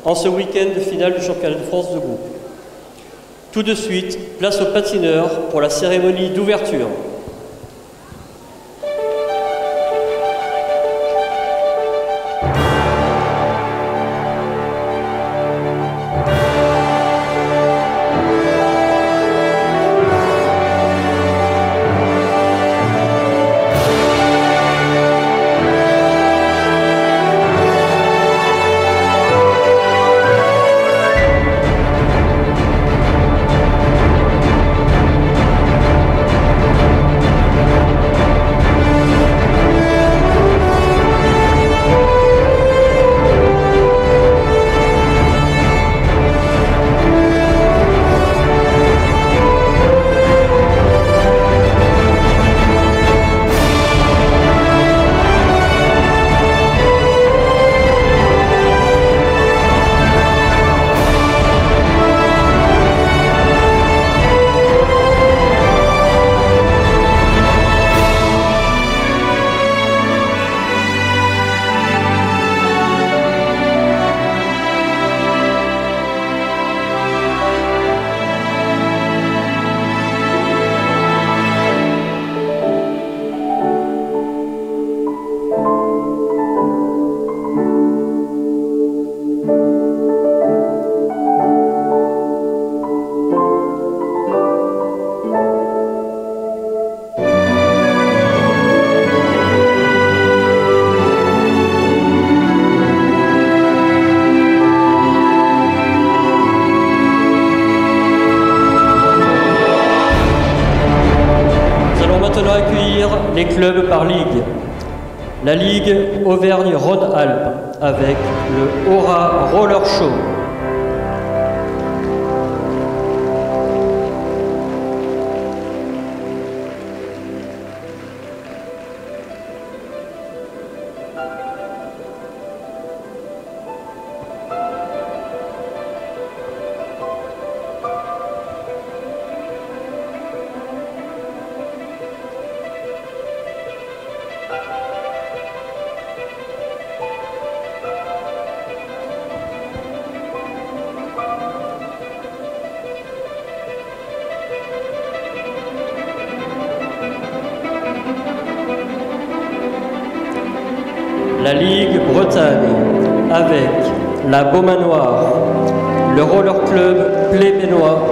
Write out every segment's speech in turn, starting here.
en ce week-end de finale du championnat de France de groupe. Tout de suite, place aux patineurs pour la cérémonie d'ouverture. Accueillir les clubs par ligue. La Ligue Auvergne-Rhône-Alpes avec le Aura Roller Show. La Ligue Bretagne avec la Beaumanoire, le Roller Club Plébénois,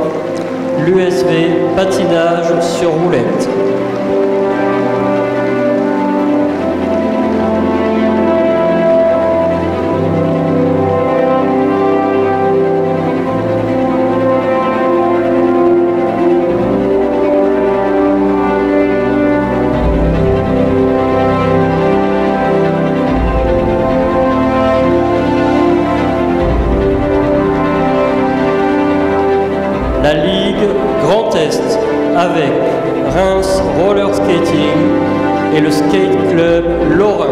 l'USV Patinage sur roulette. La Ligue Grand Est avec Reims Roller Skating et le Skate Club Lorrain.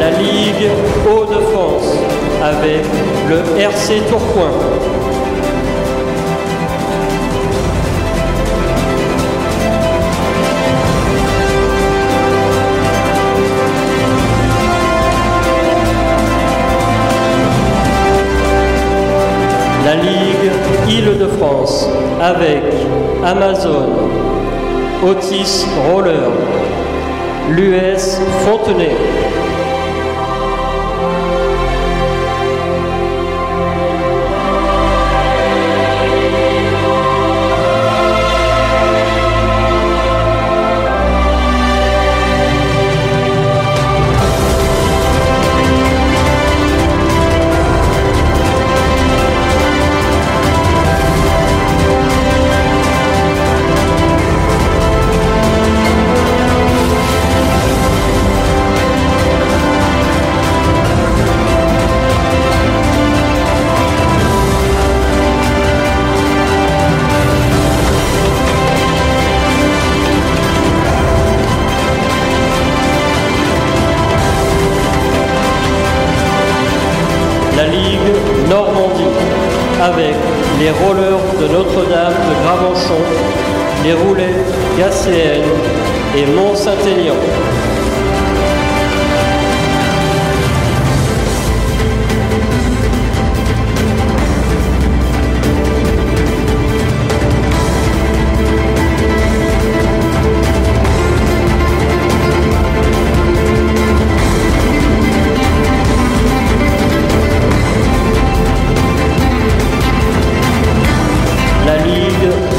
La Ligue Hauts-de-France avec le RC Tourcoing. La Ligue Île-de-France avec Amazon, Otis Roller, l'US Fontenay. Valenciennes et Mont-Saint-Aignan.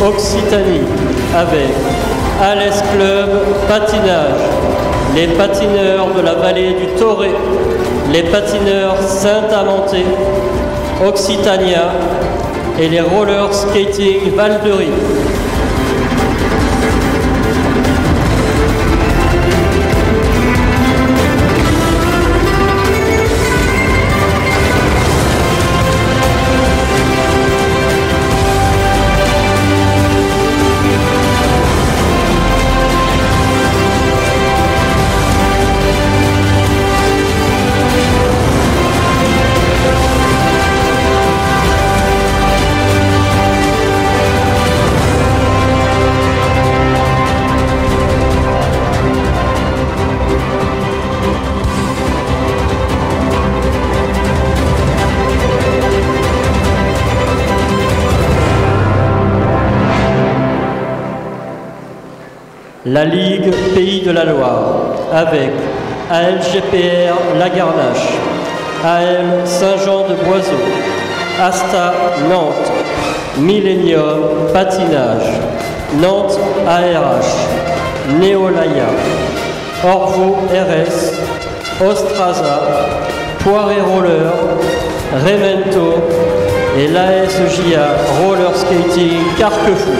Occitanie avec Alès Club Patinage, les patineurs de la vallée du Toré, les patineurs Saint-Amanté, Occitania et les roller skating Val de Rie. La Ligue Pays de la Loire avec ALGPR La Garnache, AL Saint-Jean-de-Boiseau, Asta Nantes, Millennium Patinage, Nantes ARH, Néolaya, Orvaux RS, Ostraza, Poiré Roller, Remento et l'ASJA Roller Skating Carquefou.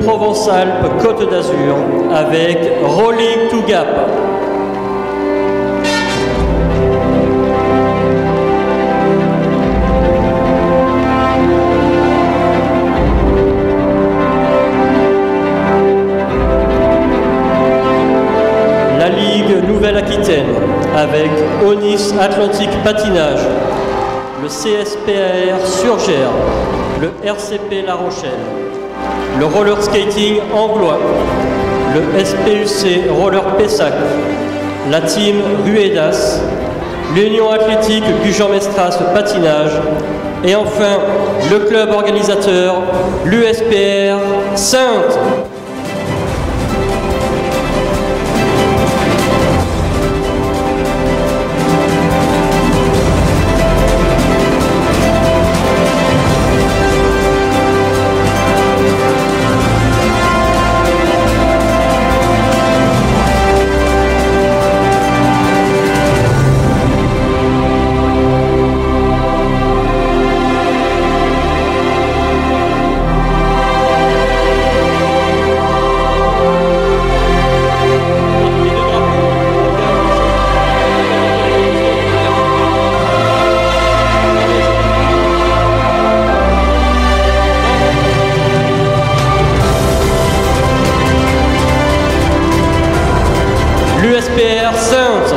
Provence-Alpes-Côte d'Azur avec Rolling to Gap. La Ligue Nouvelle-Aquitaine avec Onis Atlantique Patinage, le CSPAR Surgère, le RCP La Rochelle, le roller skating anglois, le SPUC roller Pessac, la team Ruedas, l'Union athlétique Gujan-Mestras patinage et enfin le club organisateur, l'USPR Saintes. l'USPR Saintes.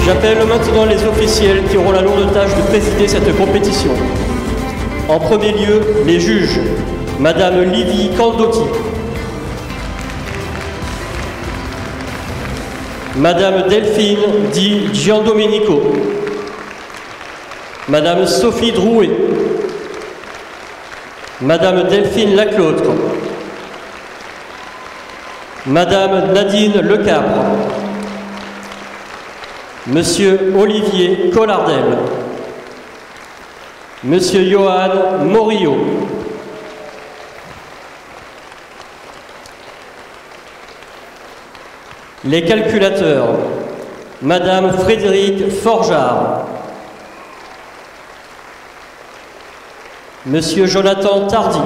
J'appelle maintenant les officiels qui auront la lourde tâche de présider cette compétition. En premier lieu, les juges, Madame Livy Caldotti, Madame Delphine Di Giandomenico, Madame Sophie Drouet, Madame Delphine Laclautre, Madame Nadine Lecapre, Monsieur Olivier Collardel, Monsieur Johan Morillo, les calculateurs, Madame Frédérique Forgeard, Monsieur Jonathan Tardy,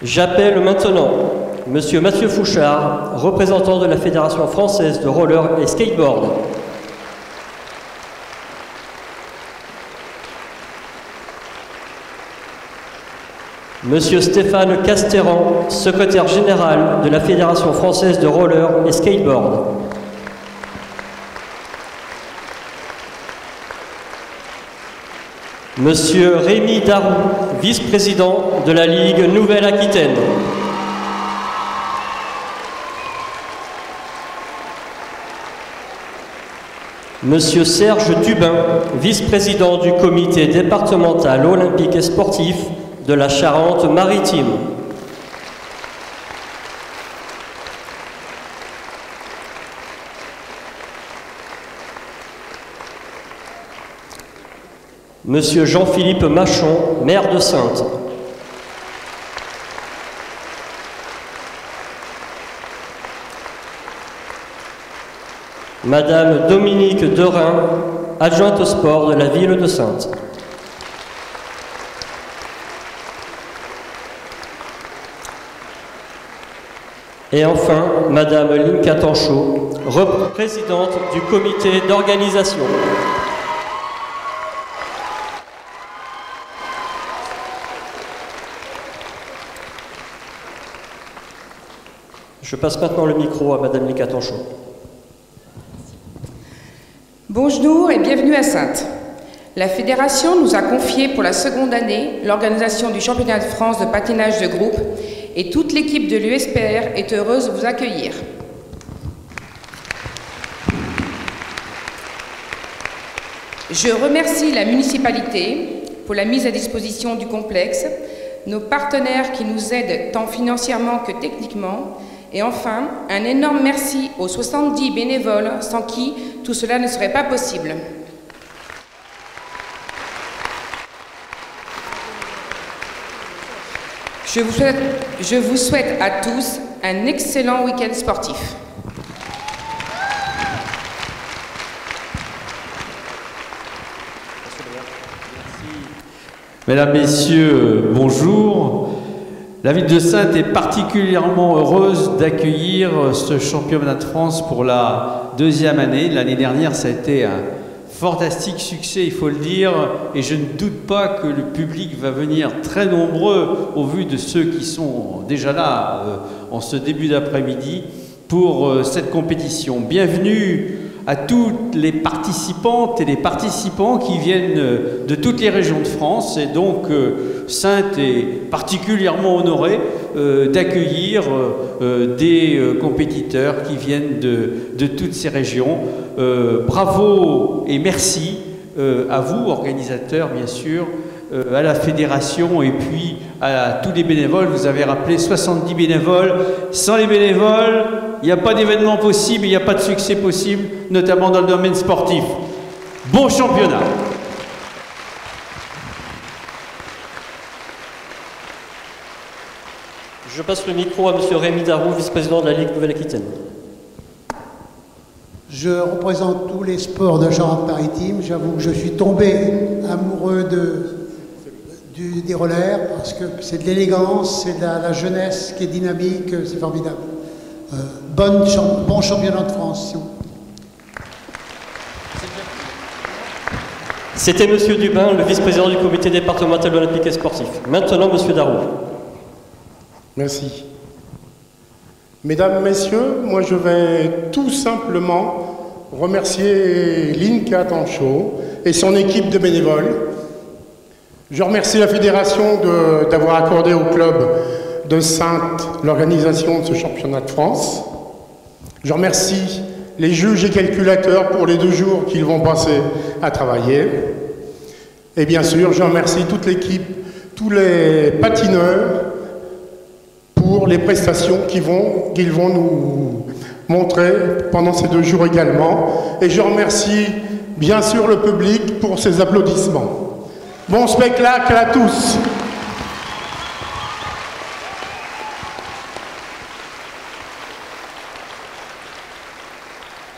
j'appelle maintenant Monsieur Mathieu Fouchard, représentant de la Fédération française de roller et skateboard. Monsieur Stéphane Castéran, secrétaire général de la Fédération française de roller et skateboard. Monsieur Rémi Darou, vice-président de la Ligue Nouvelle-Aquitaine. Monsieur Serge Dubin, vice-président du comité départemental olympique et sportif de la Charente-Maritime. Monsieur Jean-Philippe Machon, maire de Saintes. Madame Dominique Derain, adjointe au sport de la ville de Saintes. Et enfin, Madame Linka Tanchot, présidente du comité d'organisation. Je passe maintenant le micro à Madame Linka Tanchot. Bonjour et bienvenue à Saintes. La Fédération nous a confié pour la seconde année l'organisation du championnat de France de patinage de groupe et toute l'équipe de l'USPR est heureuse de vous accueillir. Je remercie la municipalité pour la mise à disposition du complexe, nos partenaires qui nous aident tant financièrement que techniquement, et enfin, un énorme merci aux 70 bénévoles sans qui tout cela ne serait pas possible. Je vous souhaite à tous un excellent week-end sportif. Mesdames, Messieurs, bonjour. La ville de Saintes est particulièrement heureuse d'accueillir ce championnat de France pour la deuxième année. L'année dernière, ça a été un fantastique succès, il faut le dire, et je ne doute pas que le public va venir très nombreux au vu de ceux qui sont déjà là en ce début d'après-midi pour cette compétition. Bienvenue à toutes les participantes et les participants qui viennent de toutes les régions de France, et donc Saintes est particulièrement honorée d'accueillir des compétiteurs qui viennent de toutes ces régions. Bravo et merci à vous, organisateurs, bien sûr, à la fédération et puis à tous les bénévoles. Vous avez rappelé 70 bénévoles. Sans les bénévoles, il n'y a pas d'événement possible, il n'y a pas de succès possible, notamment dans le domaine sportif. Bon championnat! Je passe le micro à M. Rémi Darroux, vice-président de la Ligue Nouvelle-Aquitaine. Je représente tous les sports de Charente-Maritime. J'avoue que je suis tombé amoureux des rollers parce que c'est de l'élégance, c'est de la jeunesse qui est dynamique, c'est formidable. Bon championnat de France. C'était M. Dubin, le vice-président du comité départemental olympique et sportif. Maintenant, M. Darroux. Merci. Mesdames, Messieurs, moi je vais tout simplement remercier l'INCA Tanchot et son équipe de bénévoles. Je remercie la fédération d'avoir accordé au club de Saintes l'organisation de ce championnat de France. Je remercie les juges et calculateurs pour les 2 jours qu'ils vont passer à travailler. Et bien sûr, je remercie toute l'équipe, tous les patineurs, pour les prestations qu'ils vont nous montrer pendant ces 2 jours également. Et je remercie bien sûr le public pour ses applaudissements. Bon spectacle à tous.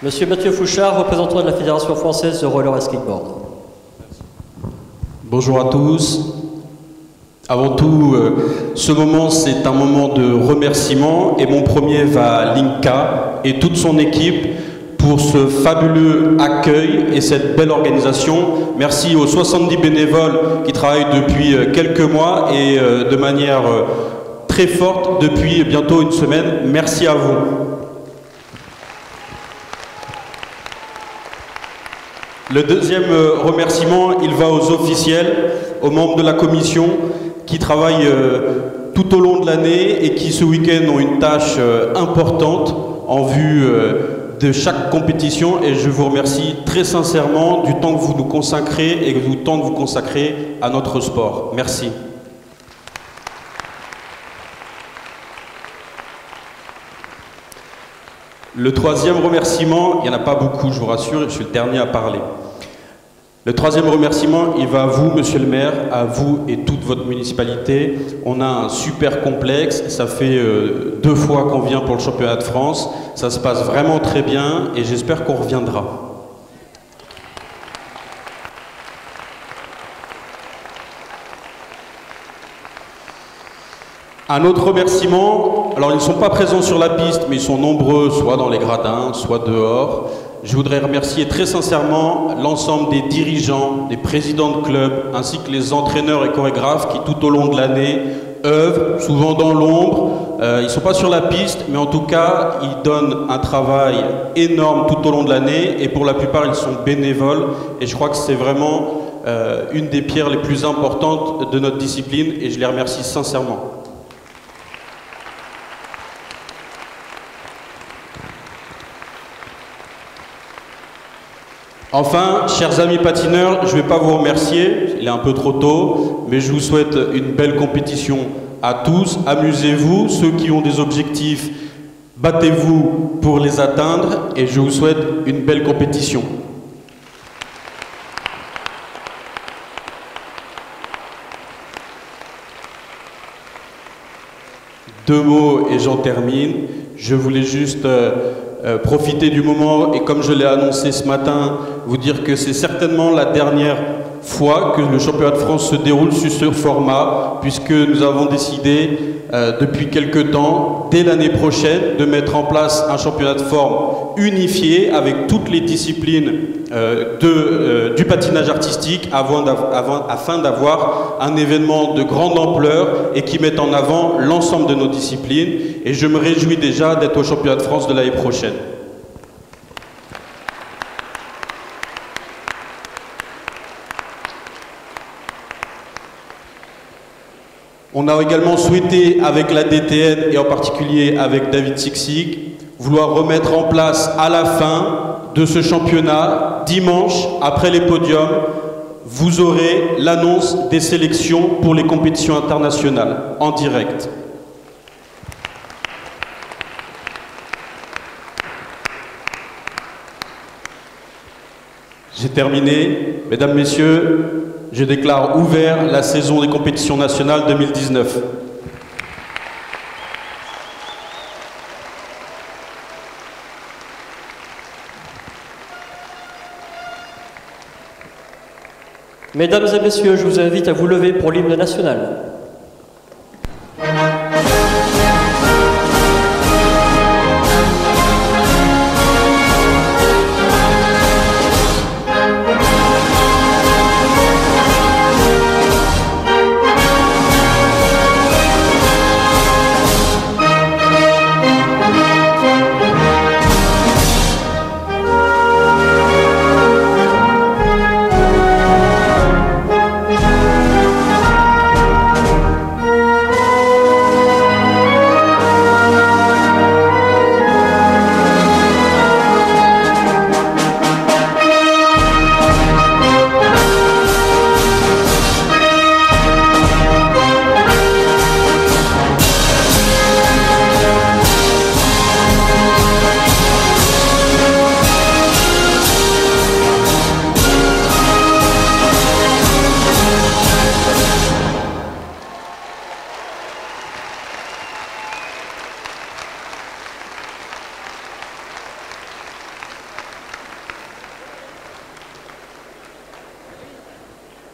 Monsieur Mathieu Fouchard, représentant de la Fédération française de roller et skateboard. Bonjour à tous. Avant tout, ce moment, c'est un moment de remerciement et mon premier va à l'INCA et toute son équipe pour ce fabuleux accueil et cette belle organisation. Merci aux 70 bénévoles qui travaillent depuis quelques mois et de manière très forte depuis bientôt une semaine. Merci à vous. Le deuxième remerciement, il va aux officiels, aux membres de la commission qui travaillent tout au long de l'année et qui ce week-end ont une tâche importante en vue de chaque compétition. Et je vous remercie très sincèrement du temps que vous nous consacrez et du temps que vous consacrez à notre sport. Merci. Le troisième remerciement, il n'y en a pas beaucoup, je vous rassure, je suis le dernier à parler. Le troisième remerciement, il va à vous, monsieur le maire, à vous et toute votre municipalité. On a un super complexe, ça fait 2 fois qu'on vient pour le championnat de France. Ça se passe vraiment très bien et j'espère qu'on reviendra. Un autre remerciement, alors ils ne sont pas présents sur la piste, mais ils sont nombreux, soit dans les gradins, soit dehors. Je voudrais remercier très sincèrement l'ensemble des dirigeants, des présidents de clubs, ainsi que les entraîneurs et chorégraphes qui tout au long de l'année œuvrent, souvent dans l'ombre. Ils ne sont pas sur la piste, mais en tout cas, ils donnent un travail énorme tout au long de l'année et pour la plupart, ils sont bénévoles. Et je crois que c'est vraiment une des pierres les plus importantes de notre discipline et je les remercie sincèrement. Enfin, chers amis patineurs, je ne vais pas vous remercier, il est un peu trop tôt, mais je vous souhaite une belle compétition à tous. Amusez-vous, ceux qui ont des objectifs, battez-vous pour les atteindre et je vous souhaite une belle compétition. Deux mots et j'en termine. Je voulais juste profiter du moment et comme je l'ai annoncé ce matin, vous dire que c'est certainement la dernière fois que le championnat de France se déroule sur ce format puisque nous avons décidé depuis quelque temps, dès l'année prochaine, de mettre en place un championnat de forme unifié avec toutes les disciplines du patinage artistique afin d'avoir un événement de grande ampleur et qui mette en avant l'ensemble de nos disciplines. Et je me réjouis déjà d'être au championnat de France de l'année prochaine. On a également souhaité, avec la DTN et en particulier avec David Siksik, vouloir remettre en place à la fin de ce championnat, dimanche, après les podiums, vous aurez l'annonce des sélections pour les compétitions internationales, en direct. J'ai terminé. Mesdames, Messieurs, je déclare ouvert la saison des compétitions nationales 2019. Mesdames et messieurs, je vous invite à vous lever pour l'hymne national.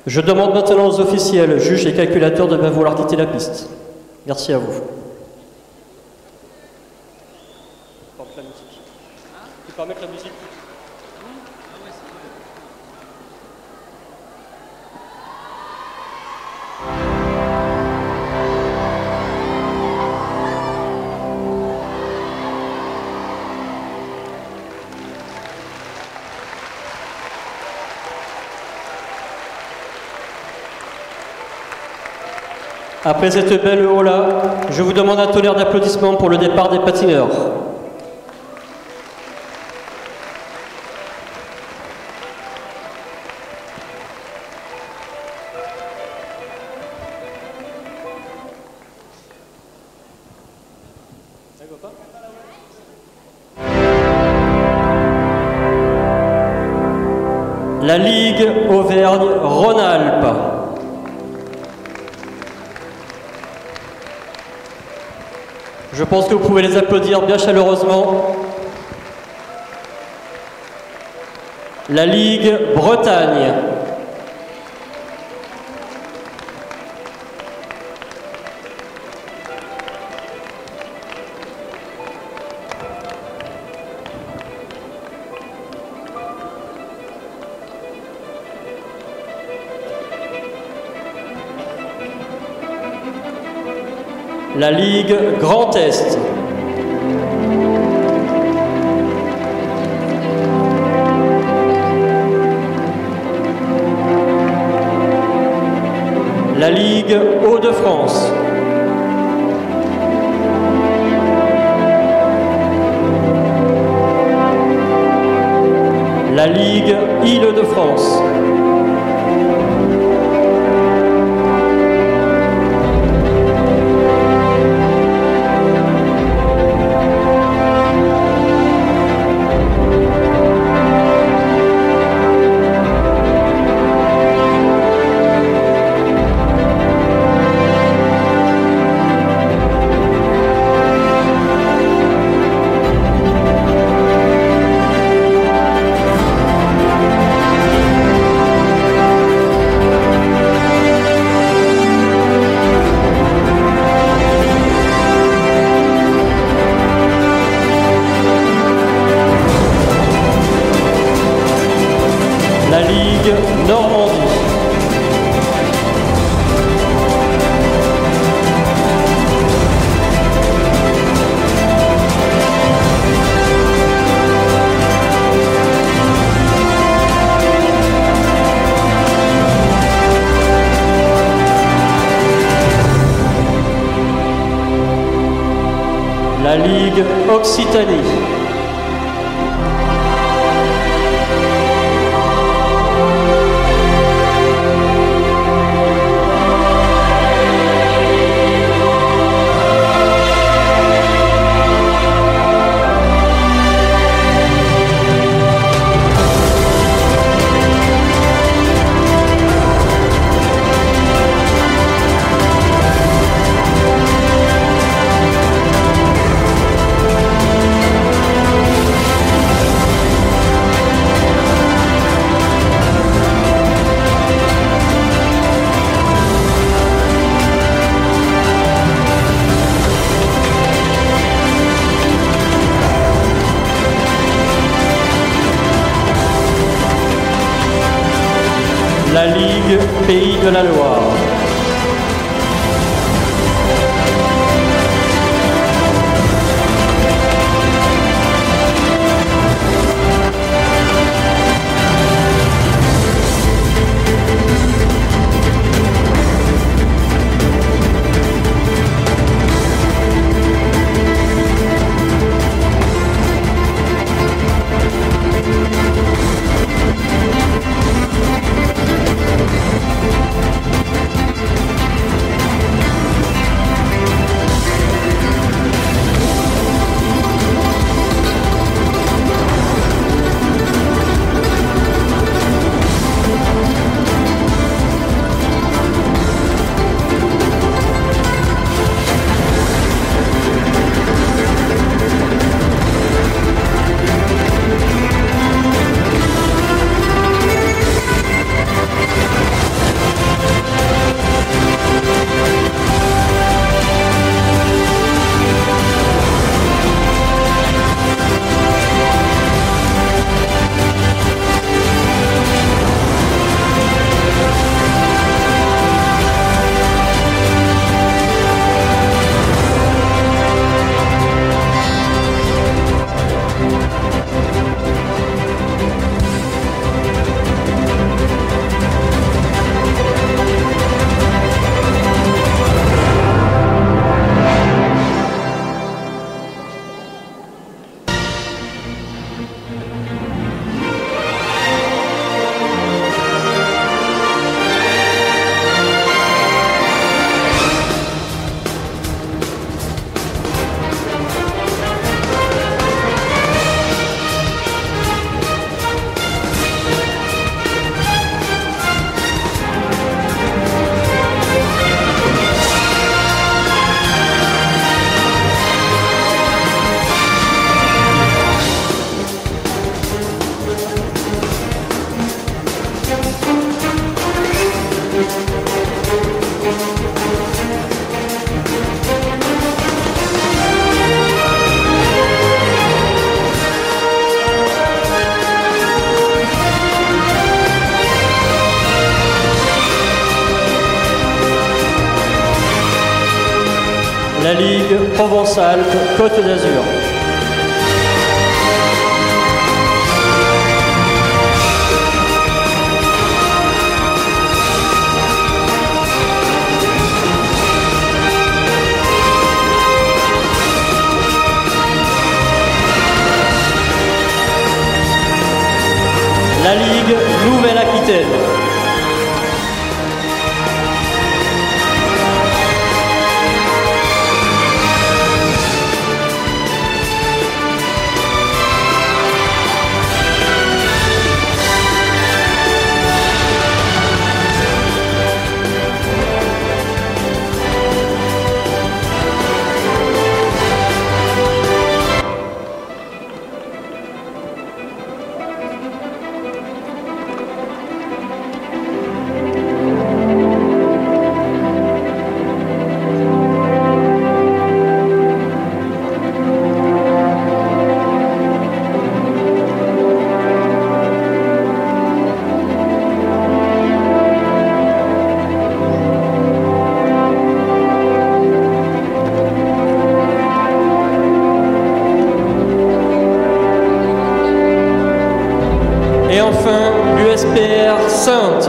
Je demande maintenant aux officiels, juges et calculateurs de bien vouloir quitter la piste. Merci à vous. Tu peux remettre la musique. Après cette belle hola, je vous demande un tonnerre d'applaudissements pour le départ des patineurs. La Ligue Auvergne-Rhône-Alpes. Je pense que vous pouvez les applaudir bien chaleureusement. La Ligue Bretagne. La Ligue Grand Est. La Ligue Hauts-de-France. La Ligue Île-de-France. La Ligue Normandie. Ligue Occitanie. La Ligue Pays de la Loire. La Ligue Provence-Alpes-Côte d'Azur. La Ligue Nouvelle-Aquitaine. Et enfin, l'USPR Saintes.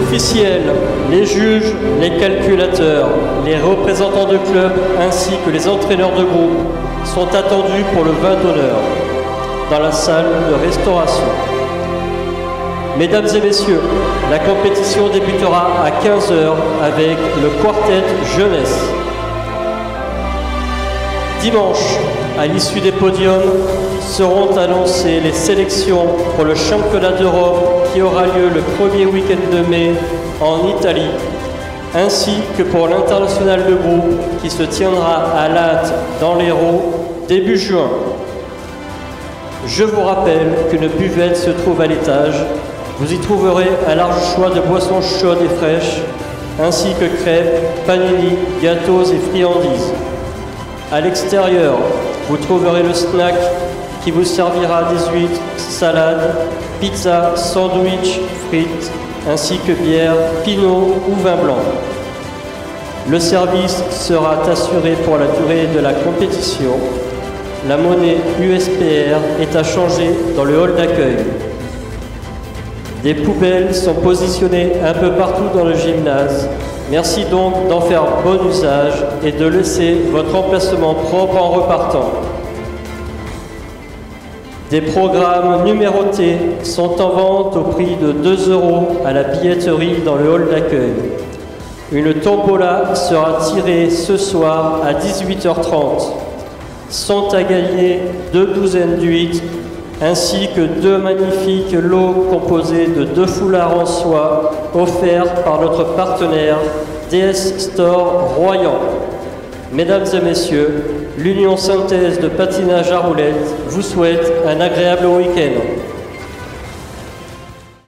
officiels, les juges, les calculateurs, les représentants de club ainsi que les entraîneurs de groupe sont attendus pour le vin d'honneur dans la salle de restauration. Mesdames et messieurs, la compétition débutera à 15 h avec le quartet jeunesse. Dimanche, à l'issue des podiums, seront annoncées les sélections pour le championnat d'Europe qui aura lieu le premier week-end de mai en Italie, ainsi que pour l'international de groupe qui se tiendra à Latte dans l'Hérault début juin. Je vous rappelle qu'une buvette se trouve à l'étage. Vous y trouverez un large choix de boissons chaudes et fraîches, ainsi que crêpes, panini, gâteaux et friandises. À l'extérieur, vous trouverez le snack qui vous servira des huîtres, salades, pizza, sandwich, frites, ainsi que bière, pinot ou vin blanc. Le service sera assuré pour la durée de la compétition. La monnaie USPR est à changer dans le hall d'accueil. Des poubelles sont positionnées un peu partout dans le gymnase. Merci donc d'en faire bon usage et de laisser votre emplacement propre en repartant. Des programmes numérotés sont en vente au prix de 2 € à la billetterie dans le hall d'accueil. Une tombola sera tirée ce soir à 18 h 30. Sont à gagner 2 douzaines d'huîtres ainsi que 2 magnifiques lots composés de 2 foulards en soie offerts par notre partenaire DS Store Royan. Mesdames et messieurs, l'Union Synthèse de patinage à roulettes vous souhaite un agréable week-end.